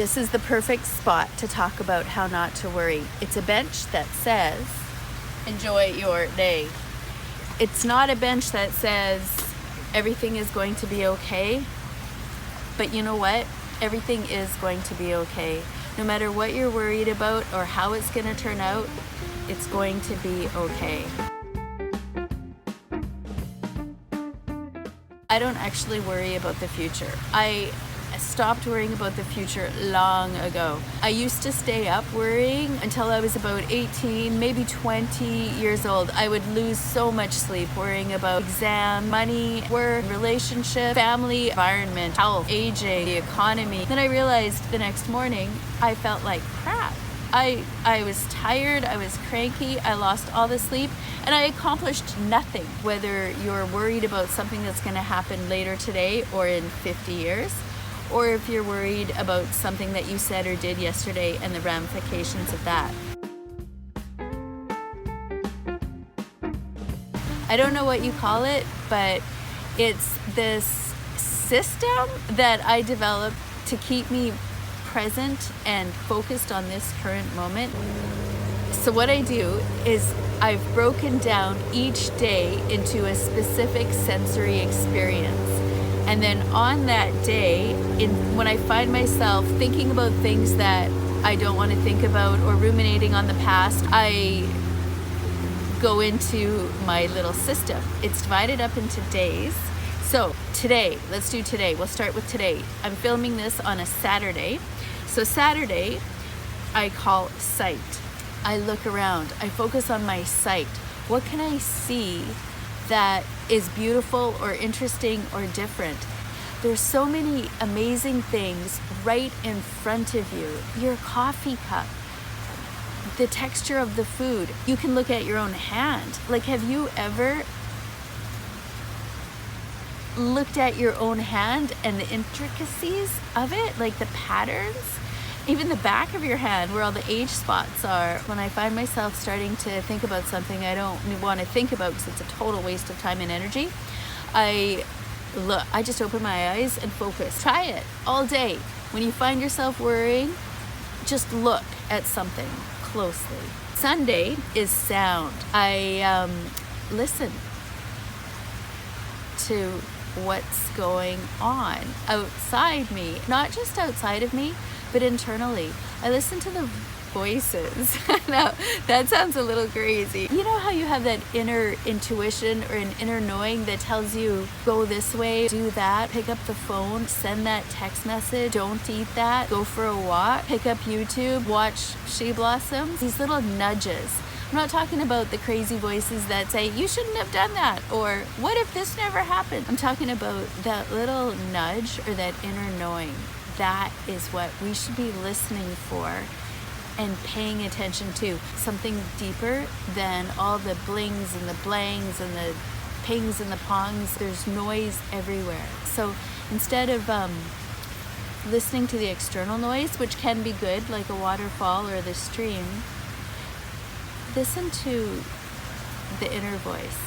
This is the perfect spot to talk about how not to worry. It's a bench that says, enjoy your day. It's not a bench that says, everything is going to be okay. But you know what? Everything is going to be okay. No matter what you're worried about or how it's going to turn out, it's going to be okay. I don't actually worry about the future. I stopped worrying about the future long ago. I used to stay up worrying until I was about 18, maybe 20 years old. I would lose so much sleep worrying about exam, money, work, relationship, family, environment, health, aging, the economy. Then I realized the next morning I felt like crap. I was tired, I was cranky, I lost all the sleep, and I accomplished nothing. Whether you're worried about something that's going to happen later today or in 50 years, or if you're worried about something that you said or did yesterday and the ramifications of that. I don't know what you call it, but it's this system that I developed to keep me present and focused on this current moment. So what I do is I've broken down each day into a specific sensory experience. And then on that day, when I find myself thinking about things that I don't want to think about or ruminating on the past, I go into my little system. It's divided up into days. So today, let's do today. We'll start with today. I'm filming this on a Saturday. So Saturday, I call sight. I look around. I focus on my sight. What can I see that is beautiful or interesting or different? There's so many amazing things right in front of you. Your coffee cup, the texture of the food. You can look at your own hand. Like, have you ever looked at your own hand and the intricacies of it, like the patterns? Even the back of your hand where all the age spots are. When I find myself starting to think about something I don't want to think about because it's a total waste of time and energy, I just open my eyes and focus. Try it all day. When you find yourself worrying, just look at something closely. Sunday is sound. I listen to what's going on outside me, not just outside of me, but internally. I listen to the voices. Now, that sounds a little crazy. You know how you have that inner intuition or an inner knowing that tells you, go this way, do that, pick up the phone, send that text message, don't eat that, go for a walk, pick up YouTube, watch She Blossoms. These little nudges. I'm not talking about the crazy voices that say, you shouldn't have done that, or what if this never happened? I'm talking about that little nudge or that inner knowing. That is what we should be listening for and paying attention to. Something deeper than all the blings and the blangs and the pings and the pongs. There's noise everywhere. So instead of listening to the external noise, which can be good, like a waterfall or the stream, listen to the inner voice.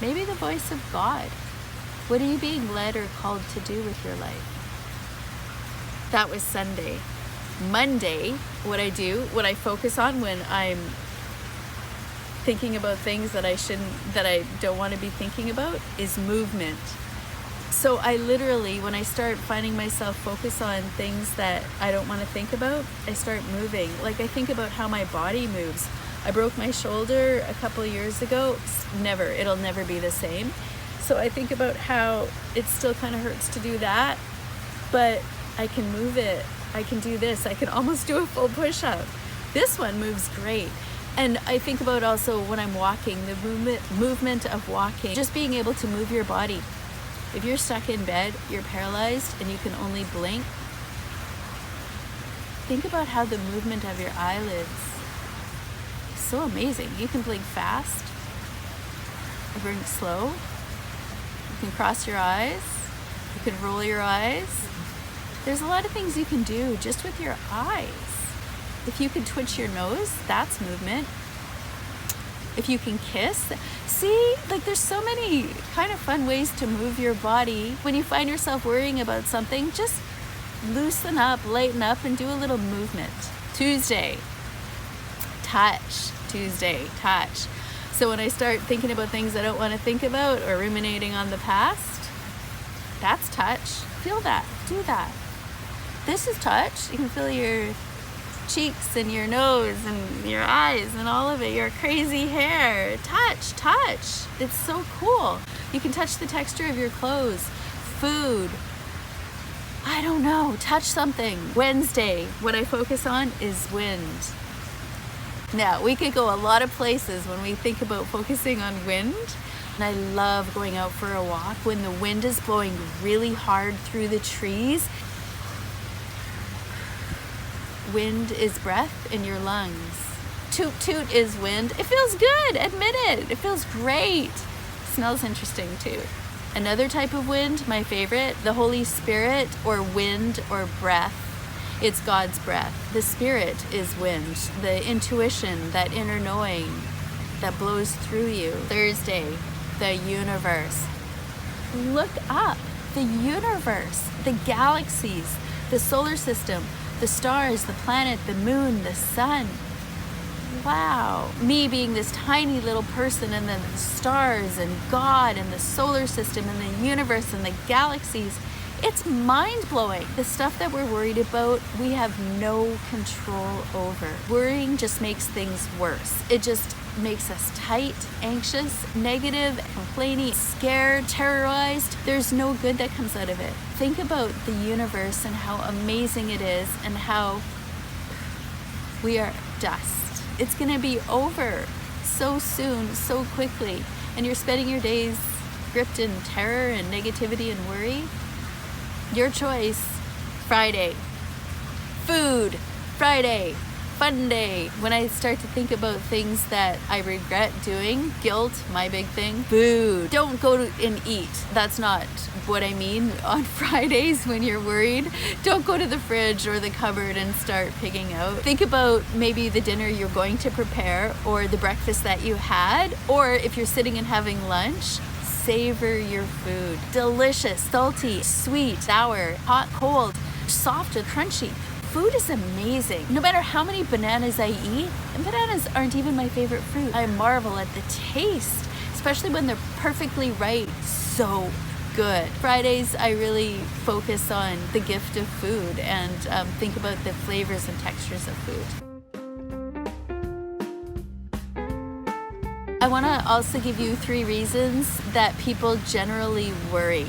Maybe the voice of God. What are you being led or called to do with your life? That was Sunday. Monday, what I focus on when I'm thinking about things that I don't want to be thinking about is movement. So I literally, when I start finding myself focus on things that I don't want to think about, I start moving. Like, I think about how my body moves. I broke my shoulder a couple of years ago. It'll never be the same. So I think about how it still kind of hurts to do that, but I can move it. I can do this. I can almost do a full push-up. This one moves great. And I think about also when I'm walking, the movement of walking, just being able to move your body. If you're stuck in bed, you're paralyzed, and you can only blink, think about how the movement of your eyelids is so amazing. You can blink fast, or blink slow. You can cross your eyes. You can roll your eyes. There's a lot of things you can do just with your eyes. If you can twitch your nose, that's movement. If you can kiss, see, like, there's so many kind of fun ways to move your body. When you find yourself worrying about something, just loosen up, lighten up, and do a little movement. Tuesday, touch. Tuesday, touch. So when I start thinking about things I don't want to think about or ruminating on the past, that's touch. Feel that. Do that. This is touch. You can feel your cheeks and your nose and your eyes and all of it, your crazy hair. Touch. It's so cool. You can touch the texture of your clothes, food. I don't know, touch something. Wednesday, what I focus on is wind. Now, we could go a lot of places when we think about focusing on wind. And I love going out for a walk when the wind is blowing really hard through the trees. Wind is breath in your lungs. Toot toot is wind. It feels good, admit it. It feels great. Smells interesting too. Another type of wind, my favorite, the Holy Spirit or wind or breath. It's God's breath. The Spirit is wind, the intuition, that inner knowing that blows through you. Thursday, the universe. Look up. The universe, the galaxies, the solar system, the stars, the planet, the moon, the sun. Wow. Me being this tiny little person, and then the stars and God and the solar system and the universe and the galaxies. It's mind-blowing. The stuff that we're worried about, we have no control over. Worrying just makes things worse. It just makes us tight, anxious, negative, complaining, scared, terrorized. There's no good that comes out of it. Think about the universe and how amazing it is and how we are dust. It's gonna be over so soon, so quickly. And you're spending your days gripped in terror and negativity and worry. Your choice. Friday. Food. Friday. Fun day. When I start to think about things that I regret doing, guilt, my big thing. Food. Don't go and eat. That's not what I mean on Fridays when you're worried. Don't go to the fridge or the cupboard and start picking out. Think about maybe the dinner you're going to prepare or the breakfast that you had, or if you're sitting and having lunch. Savor your food. Delicious, salty, sweet, sour, hot, cold, soft or crunchy. Food is amazing. No matter how many bananas I eat, and bananas aren't even my favorite fruit, I marvel at the taste, especially when they're perfectly right. So good. Fridays, I really focus on the gift of food and think about the flavors and textures of food. I want to also give you 3 reasons that people generally worry.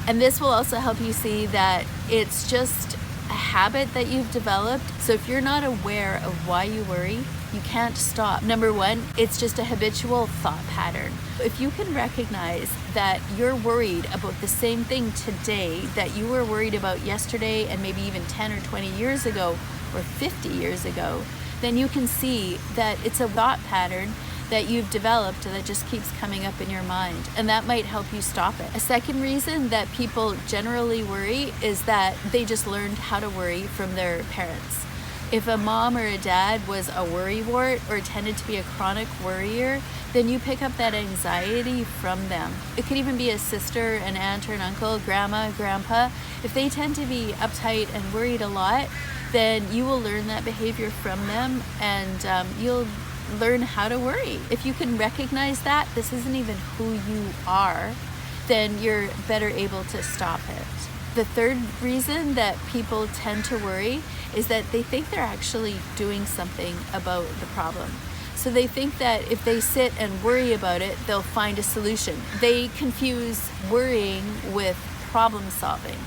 And this will also help you see that it's just a habit that you've developed. So if you're not aware of why you worry, you can't stop. Number 1, it's just a habitual thought pattern. If you can recognize that you're worried about the same thing today that you were worried about yesterday and maybe even 10 or 20 years ago or 50 years ago, then you can see that it's a thought pattern that you've developed that just keeps coming up in your mind, and that might help you stop it. A second reason that people generally worry is that they just learned how to worry from their parents. If a mom or a dad was a worrywart or tended to be a chronic worrier, then you pick up that anxiety from them. It could even be a sister, an aunt or an uncle, grandma, grandpa. If they tend to be uptight and worried a lot, then you will learn that behavior from them, and you'll learn how to worry. If you can recognize that this isn't even who you are, then you're better able to stop it. The third reason that people tend to worry is that they think they're actually doing something about the problem. So they think that if they sit and worry about it, they'll find a solution. They confuse worrying with problem solving.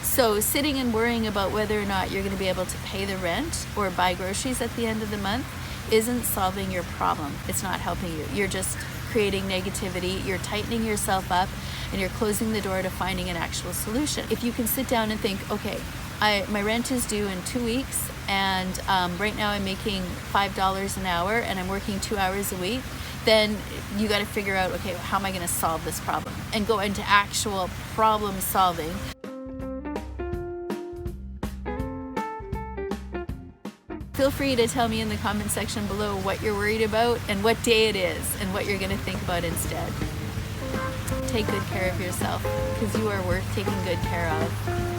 So sitting and worrying about whether or not you're going to be able to pay the rent or buy groceries at the end of the month isn't solving your problem. It's not helping you. You're just creating negativity, you're tightening yourself up, and you're closing the door to finding an actual solution. If you can sit down and think, okay, my rent is due in 2 weeks, and right now I'm making $5 an hour and I'm working 2 hours a week, then you got to figure out, okay, how am I going to solve this problem? And go into actual problem solving. Feel free to tell me in the comment section below what you're worried about and what day it is and what you're going to think about instead. Take good care of yourself because you are worth taking good care of.